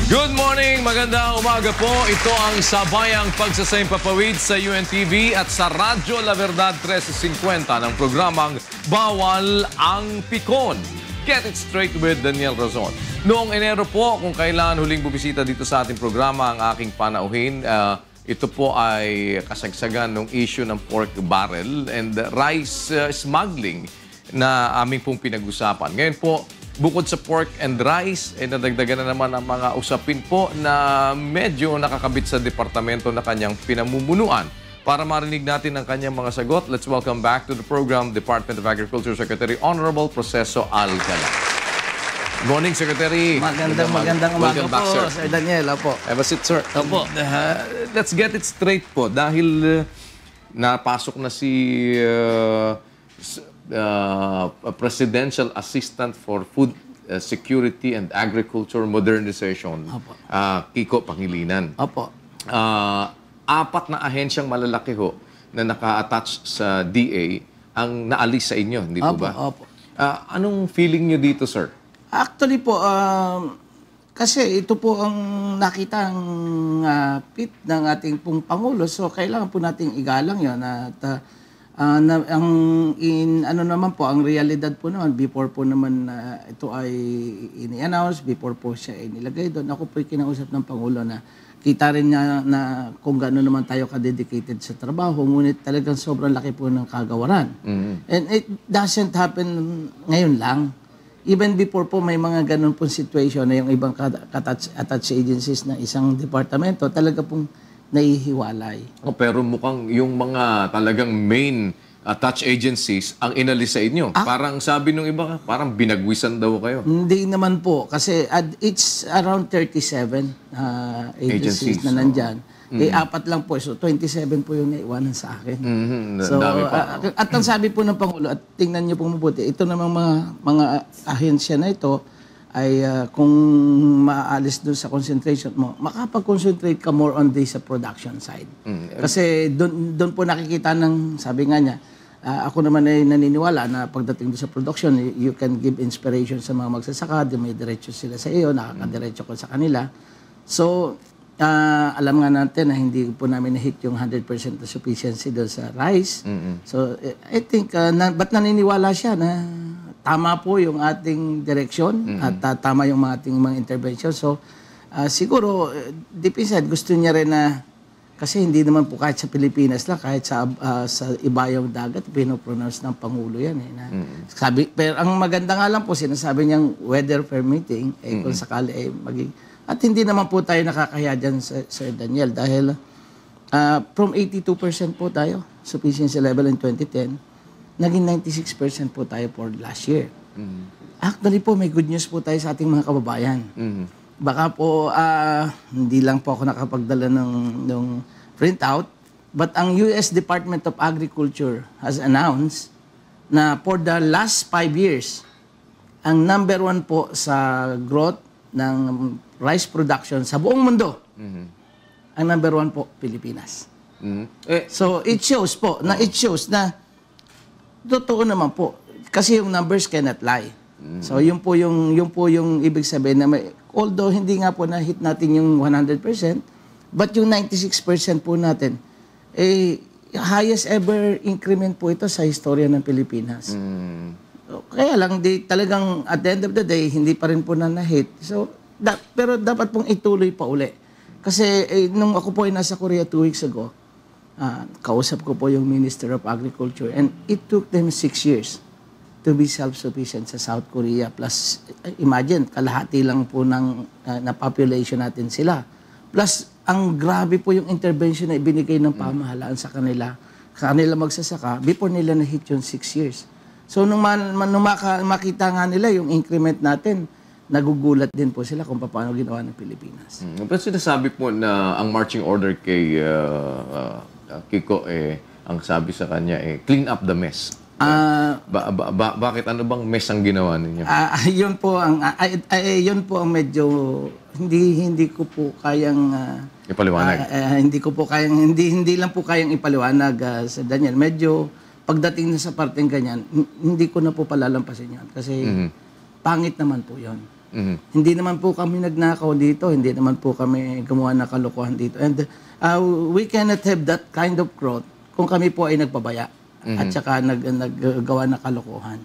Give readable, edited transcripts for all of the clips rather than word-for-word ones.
Good morning, magandang umaga po. Ito ang sabayang pagsasaimpapawid sa UNTV at sa Radyo La Verdad 1350 ng programang Bawal ang Pikon. Get it straight with Daniel Razon. Noong Enero po, kung kailan huling bumisita dito sa ating programa ang aking panauhin, ito po ay kasagsagan ng issue ng pork barrel and rice smuggling na aming pong pinag-usapan. Ngayon po, bukod sa pork and rice, nadagdagan na naman ang mga usapin po na medyo nakakabit sa departamento na kanyang pinamumunuan. Para marinig natin ang kanyang mga sagot, let's welcome back to the program, Department of Agriculture Secretary Honorable Proceso Alcala. Good morning, Secretary. Magandang umaga back, po, sir. Sir Daniel. Opo. Have a seat, sir. Opo. Let's get it straight po. Dahil napasok na si Presidential Assistant for Food Security and Agriculture Modernization, Kiko Pangilinan. Opo. Apat na ahensyang malalaki ho na naka-attach sa DA ang naalis sa inyo, hindi po ba? Opo. Anong feeling nyo dito, sir? Actually po, kasi ito po ang nakita ang pit ng ating pong Pangulo. So, kailangan po nating igalang yun. At naman po, ang realidad po naman, before po naman ito ay ini-announce, before po siya inilagay doon, ako po kinausap ng Pangulo na kita rin niya na kung gano'n naman tayo ka-dedicated sa trabaho, ngunit talagang sobrang laki po ng kagawaran. And it doesn't happen ngayon lang. Even before po may mga ganun pong situation na yung ibang attached agencies ng isang departamento, talaga pong naihiwalay. Pero mukhang yung mga talagang main attached agencies ang inalis sa inyo. Parang sabi nung iba, parang binagwisan daw kayo. Hindi naman po. Kasi it's around 37 agencies na nandyan. Apat lang po. So, 27 po yung naiwanan sa akin. So, at ang sabi po ng Pangulo, at tingnan niyo po mabuti, ito namang mga ahensya na ito ay kung maalis doon sa concentration mo, makapag-concentrate ka more on the sa production side. Kasi doon po nakikita ng, sabi nga niya, ako naman ay naniniwala na pagdating doon sa production, you can give inspiration sa mga magsasaka, may diretso sila sa iyo, nakakadiretso ko sa kanila. So, alam nga natin na hindi po namin na-hit yung 100% na sufficiency doon sa rice. So, I think, ba't naniniwala siya na tama po yung ating direksyon at tama yung ating mga intervention. So, siguro, deep inside, gusto niya rin na, kasi hindi naman po kahit sa Pilipinas lang, kahit sa ibayong dagat, pinopronounce ng Pangulo yan. Pero ang maganda nga lang po, sinasabi niyang weather permitting, kung sakali maging. At hindi naman po tayo nakakaya dyan, Sir Daniel, dahil from 82% po tayo, sufficiency level in 2010, naging 96% po tayo for last year. Actually po, may good news po tayo sa ating mga kababayan. Baka po, hindi lang po ako nakapagdala ng printout, but ang US Department of Agriculture has announced na for the last 5 years, ang number 1 po sa growth ng rice production sa buong mundo, ang number 1 po, Pilipinas. So, it shows na totoo naman po. Kasi yung numbers cannot lie. So, yun po yung ibig sabihin na although hindi nga po na-hit natin yung 100%, but yung 96% po natin, highest ever increment po ito sa historya ng Pilipinas. Kaya lang, talagang at the end of the day, hindi pa rin po na-hit. So, pero dapat pong ituloy pa uli. Kasi nung ako po ay nasa Korea 2 weeks ago, kausap ko po yung Minister of Agriculture and it took them 6 years to be self-sufficient sa South Korea. Plus, imagine, kalahati lang po na population natin sila. Plus, ang grabe po yung intervention na ibinigay ng pamahalaan sa kanila magsasaka before nila na-hit yung 6 years. So, nung makita nga nila yung increment natin, nagugulat din po sila kung paano ginawa ng Pilipinas. Pero sinasabi po na ang marching order kay Kiko, ang sabi sa kanya, clean up the mess. Bakit? Ano bang mess ang ginawa ninyo? Yun po ang medyo hindi ko po kayang ipaliwanag. Hindi lang po kayang ipaliwanag sa Daniel. Medyo pagdating na sa parteng ganyan, hindi ko na po palalampasin yan kasi pangit naman po 'yon. Hindi naman po kami nagnakaw dito, hindi naman po kami gumawa ng kalokohan dito. And we cannot have that kind of growth kung kami po ay nagpabaya at saka naggawa ng kalokohan.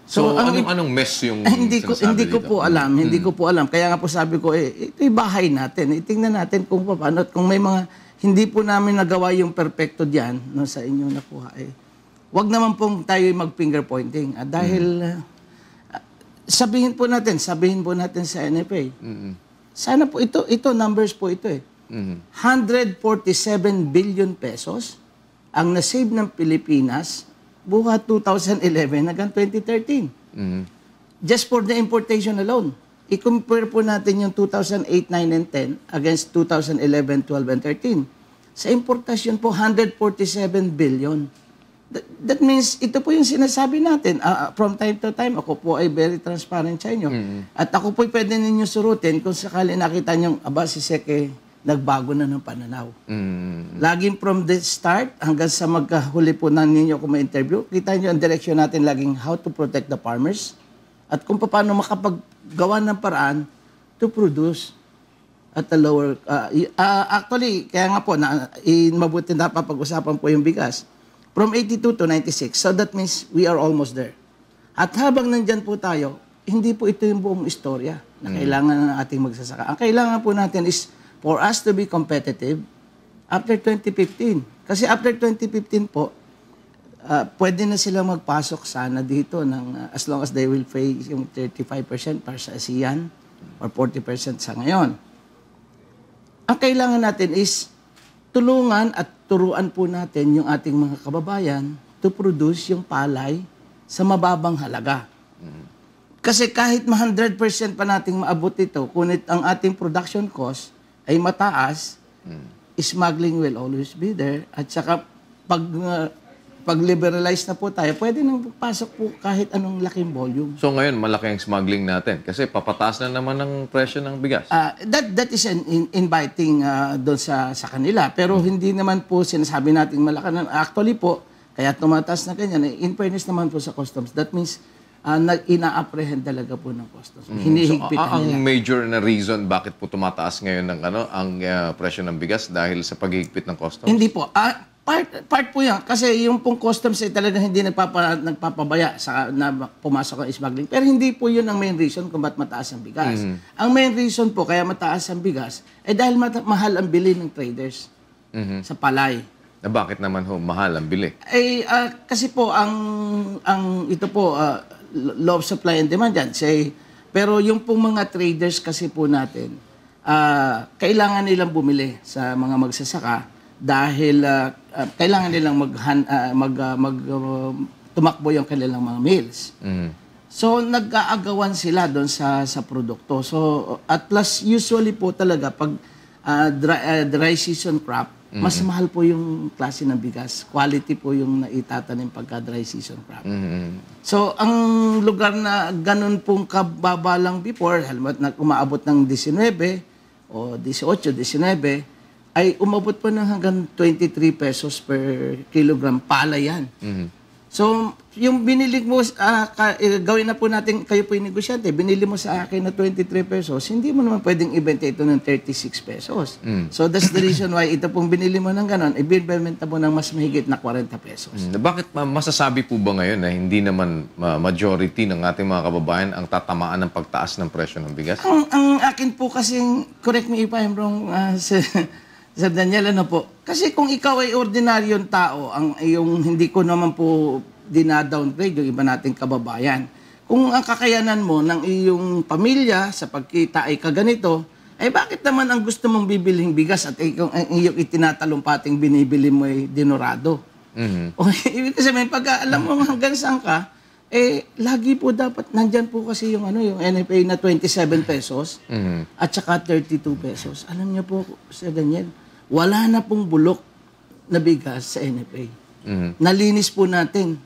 So anong mess yung hindi ko po alam, hindi ko po alam. Kaya nga po sabi ko, ito'y bahay natin. Itingnan natin kung paano at kung may mga hindi po namin nagawa yung perfecto diyan no, sa inyong nakuha. Wag naman pong tayo mag-finger pointing. Dahil sabihin po natin sa NFA. Sana po ito numbers po ito 147 billion pesos ang nasave ng Pilipinas buhat 2011 hanggang 2013. Just for the importation alone. I-compare po natin yung 2008, 9, and 10 against 2011, 12, and 13. Sa importasyon po, 147 billion. That means, ito po yung sinasabi natin. From time to time, ako po ay very transparent sa inyo. At ako po pwede ninyo surutin kung sakali nakita nyo, si Seke, nagbago na ng pananaw. Laging from the start hanggang sa magkahuli po na ninyo kung may interview, kita nyo ang direction natin laging how to protect the farmers at kung paano makapaggawa ng paraan to produce at a lower... actually, kaya nga po, mabuti na papag-usapan po yung bigas. From 82 to 96. So that means we are almost there. At habang nandyan po tayo, hindi po ito yung buong istorya na kailangan ng ating magsasaka. Ang kailangan po natin is for us to be competitive after 2015. Kasi after 2015 po, pwede na sila magpasok sana dito ng, as long as they will pay yung 35% para sa ASEAN or 40% sa ngayon. Ang kailangan natin is tulungan at turuan po natin yung ating mga kababayan to produce yung palay sa mababang halaga. Kasi kahit 100% pa nating maabot ito, kunit ang ating production cost ay mataas, smuggling will always be there. At saka, pag-liberalize na po tayo, pwede nang pasok po kahit anong laking volume. So ngayon, malaki ang smuggling natin kasi papataas na naman ang presyo ng bigas. That is inviting doon sa kanila. Pero hindi naman po sinasabi natin malaki. Actually po, kaya tumataas na ganyan. In fairness naman po sa customs, that means ina-apprehend talaga po ng customs. Hinihigpitan ang major na reason bakit po tumataas ngayon ng ang presyo ng bigas dahil sa paghihigpit ng customs? Hindi po. Part po yan. Kasi yung pong customs ay talaga hindi nagpapabaya sa na pumasok ang smuggling. Pero hindi po yun ang main reason kung ba't mataas ang bigas. Ang main reason po kaya mataas ang bigas ay dahil mahal ang bili ng traders sa palay. Na bakit naman mahal ang bili? Kasi po ito po law of supply and demand yan. Pero yung pong mga traders kasi po natin, kailangan nilang bumili sa mga magsasaka dahil kailangan nilang tumakbo yung kanilang mga mills. So, nag-aagawan sila doon sa produkto. So, at plus, usually po talaga, pag dry season crop, mas mahal po yung klase ng bigas. Quality po yung naitatanim pagka dry season crop. So, ang lugar na ganun pong kababa lang before, umaabot ng 19 o 18, 19, ay umabot po ng hanggang 23 pesos per kilogram pala yan. So, yung binili mo, gawin na po natin, kayo po yung negosyante, binili mo sa akin na 23 pesos, hindi mo naman pwedeng ibenta ito ng 36 pesos. So, that's the reason why ito pong binili mo ng ganon, ibibenta mo ng mas mahigit na 40 pesos. Bakit masasabi po ba ngayon na hindi naman majority ng ating mga kababayan ang tatamaan ng pagtaas ng presyo ng bigas? Ang akin po kasing, correct me if I'm wrong, Sir Daniel, ano po? Kasi kung ikaw ay ordinaryong tao, yung hindi ko naman po dina-downgrade yung iba nating kababayan. Kung ang kakayanan mo ng iyong pamilya sa pagkita ay kaganito, ay bakit naman ang gusto mong bibiling bigas at ang iyong itinatalumpating binibili mo ay dinurado? Ibig sabihin, pag alam mo hanggang saan ka, lagi po dapat, nandyan po kasi yung NFA na 27 pesos at saka 32 pesos. Alam niyo po, Sir Daniel, wala na pong bulok na bigas sa NFA. Nalinis po natin.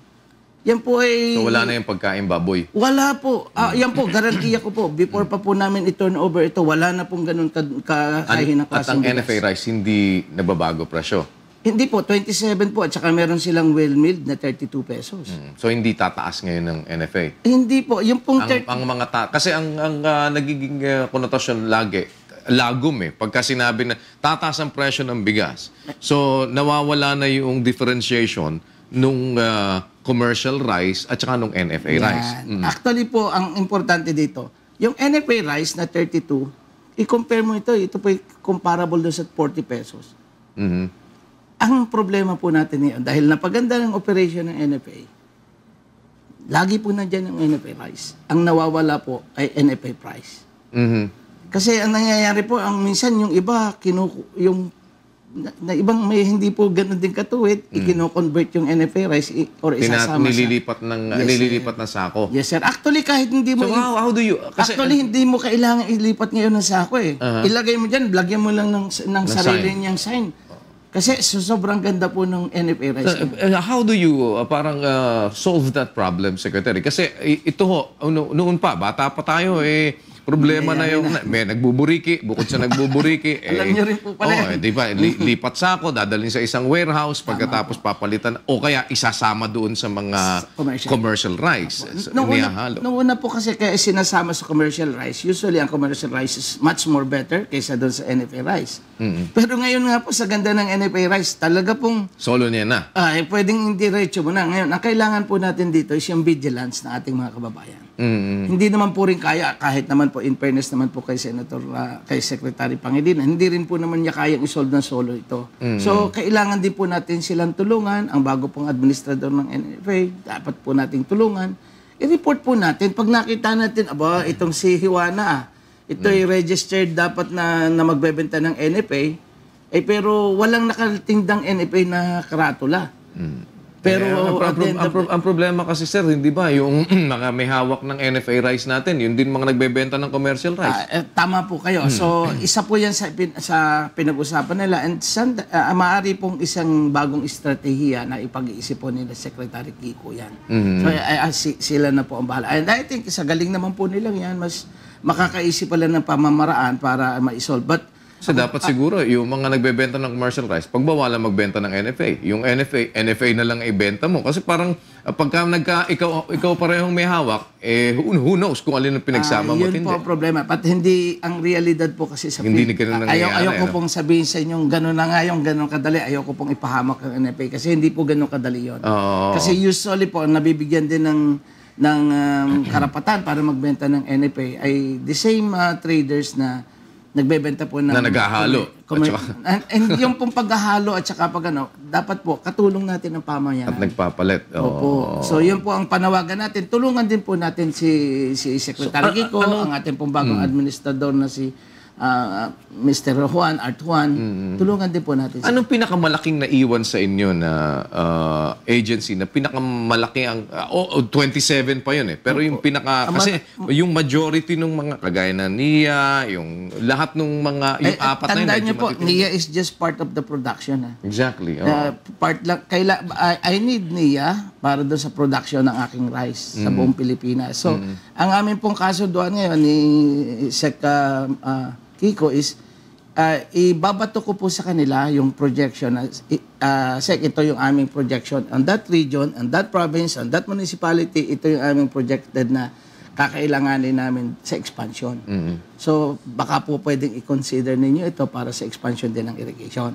Yan po ay... So wala na yung pagkain baboy? Wala po. Yan po, garantiya ko po. Before pa po namin i-turn over ito, wala na pong ganun kakahin ng klaseng bigas. At ang NFA rice, hindi nababago presyo? Hindi po, 27 po at saka meron silang well-milled na 32 pesos. So hindi tataas ngayon ng NFA. Hindi po, yung pong Ang mga kasi ang nagiging konotasyon lagi lagom pagka sinabi na tataas ang presyo ng bigas. So nawawala na yung differentiation nung commercial rice at saka nung NFA rice. Actually po, ang importante dito, yung NFA rice na 32, i-compare mo ito po comparable doon sa 40 pesos. Ang problema po natin ngayon, dahil napaganda ng operation ng NFA, lagi po nandiyan ang NFA rice. Ang nawawala po ay NFA price. Kasi ang nangyayari po, minsan yung iba, na ibang may hindi po ganun din katuwid, i-convert yung NFA rice or isasama nililipat ng sako. Yes, sir. Actually, kahit hindi mo... So, how do you... Kasi, actually, hindi mo kailangan ilipat ngayon ng sako Ilagay mo dyan, lagyan mo lang ng sarili niyang sign. Kasi sobrang ganda po ng NFA rice. How do you solve that problem, Secretary? Kasi ito noon pa, bata pa tayo problema na yung may nagbuburiki, bukod sa nagbuburiki alam niyo rin po pala. Di ba? Lipat sako, dadalhin sa isang warehouse, pagkatapos papalitan o kaya isasama doon sa mga commercial rice. Noong una po kasi kaya sinasama sa commercial rice, usually ang commercial rice is much more better kaysa doon sa NFA rice. Pero ngayon nga po sa ganda ng NFA rice, talaga pong solo niya na. Pwedeng indiretso mo na. Ngayon, ang kailangan po natin dito is yung vigilance ng ating mga kababayan. Hindi naman po rin kaya, kahit naman po, in fairness naman po kay Senator, kay Secretary Pangilinan, hindi rin po naman niya kayang isolve ng solo ito. So, kailangan din po natin silang tulungan. Ang bago pong administrador ng NFA, dapat po nating tulungan. I-report po natin. Pag nakita natin, itong si Hiwana, ito ay registered dapat na magbebenta ng NFA, pero walang nakatindang NFA na karatula. Pero ang problema kasi, sir, hindi ba yung mga may hawak ng NFA rice natin, yun din mga nagbebenta ng commercial rice. Tama po kayo. So, isa po yan sa pinag-usapan nila. And maaari pong isang bagong estratehiya na ipag-iisip po nila Secretary Kiko yan. So, sila na po ang bahala. And I think sa galing naman po nilang yan, mas makakaisip pala ng pamamaraan para ma-solve. But kasi dapat siguro, yung mga nagbebenta ng commercial rice, pagbawalan magbenta ng NFA. Yung NFA na lang ibenta mo. Kasi parang pagka ikaw parehong may hawak, who knows kung alin ang pinagsama mo. Yun po ang problema. At hindi, ang realidad po kasi sa ayoko pong sabihin sa inyong gano'n na nga yung gano'n kadali. Ayoko pong ipahamak ang NFA kasi hindi po gano'n kadali yun. Kasi usually po, nabibigyan din ng karapatan para magbenta ng NFA ay the same traders na nagbebenta po ng... Na naghahalo. And yung pong paghahalo at saka dapat po, katulong natin ang pamayanan. At nagpapalit. Opo. So, yun po ang panawagan natin. Tulungan din po natin si Secretary Kiko, ang ating pong bagong administrador na si Mr. Art Juan. Tulungan din po natin. Anong pinakamalaking naiwan sa inyo na agency na pinakamalaki ang 27 pa yun pero yung kasi yung majority ng mga kagaya na NIA, yung lahat ng mga yung apat na yun. Tandaan niyo po, NIA is just part of the production. Exactly. Part lang, I need NIA para doon sa production ng aking rice sa buong Pilipinas. So, ang amin pong kaso doon ngayon ni Sec Kiko is ibabato ko po sa kanila yung projection. Sec, ito yung aming projection on that region, on that province, on that municipality. Ito yung aming projected na kakailanganin namin sa expansion. So, baka po pwedeng i-consider ninyo ito para sa expansion din ng irrigation.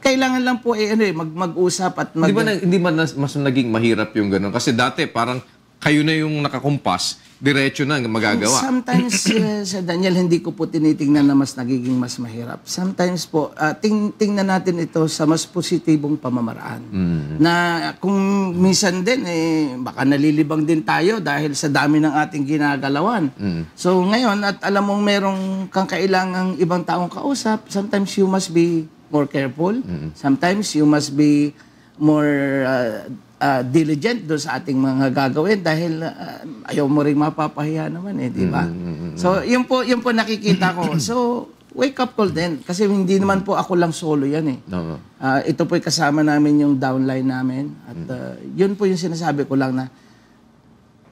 Kailangan lang po mag-usap at Hindi ba mas naging mahirap yung gano'n? Kasi dati parang kayo na yung nakakumpas, diretso na magagawa. Sometimes, sa Daniel, hindi ko po tinitingnan na mas nagiging mas mahirap. Sometimes po, tingnan natin ito sa mas positibong pamamaraan. Na kung minsan din, baka nalilibang din tayo dahil sa dami ng ating ginagalawan. So ngayon, at alam mong merong kang kailangang ibang taong kausap, sometimes you must be more careful. Sometimes you must be more diligent doon sa ating mga gagawin dahil ayaw mo rin mapapahiya naman di ba? So, yun po nakikita ko. So, wake up call din. Kasi hindi naman po ako lang solo yan ito po kasama namin yung downline namin. At yun po yung sinasabi ko lang na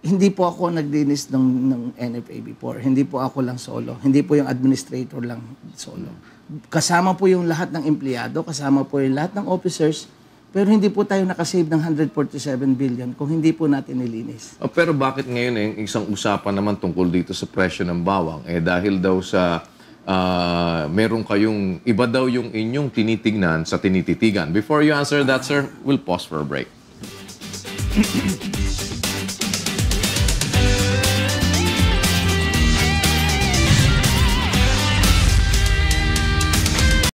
hindi po ako naglinis ng NFA before. Hindi po ako lang solo. Hindi po yung administrator lang solo. Kasama po yung lahat ng empleyado, kasama po yung lahat ng officers, pero hindi po tayo nakasave ng 147 billion kung hindi po natin nilinis. Pero bakit ngayon isang usapan naman tungkol dito sa presyo ng bawang? Dahil daw sa meron kayong, iba daw yung inyong tinitignan sa tinititigan. Before you answer that, sir, we'll pause for a break.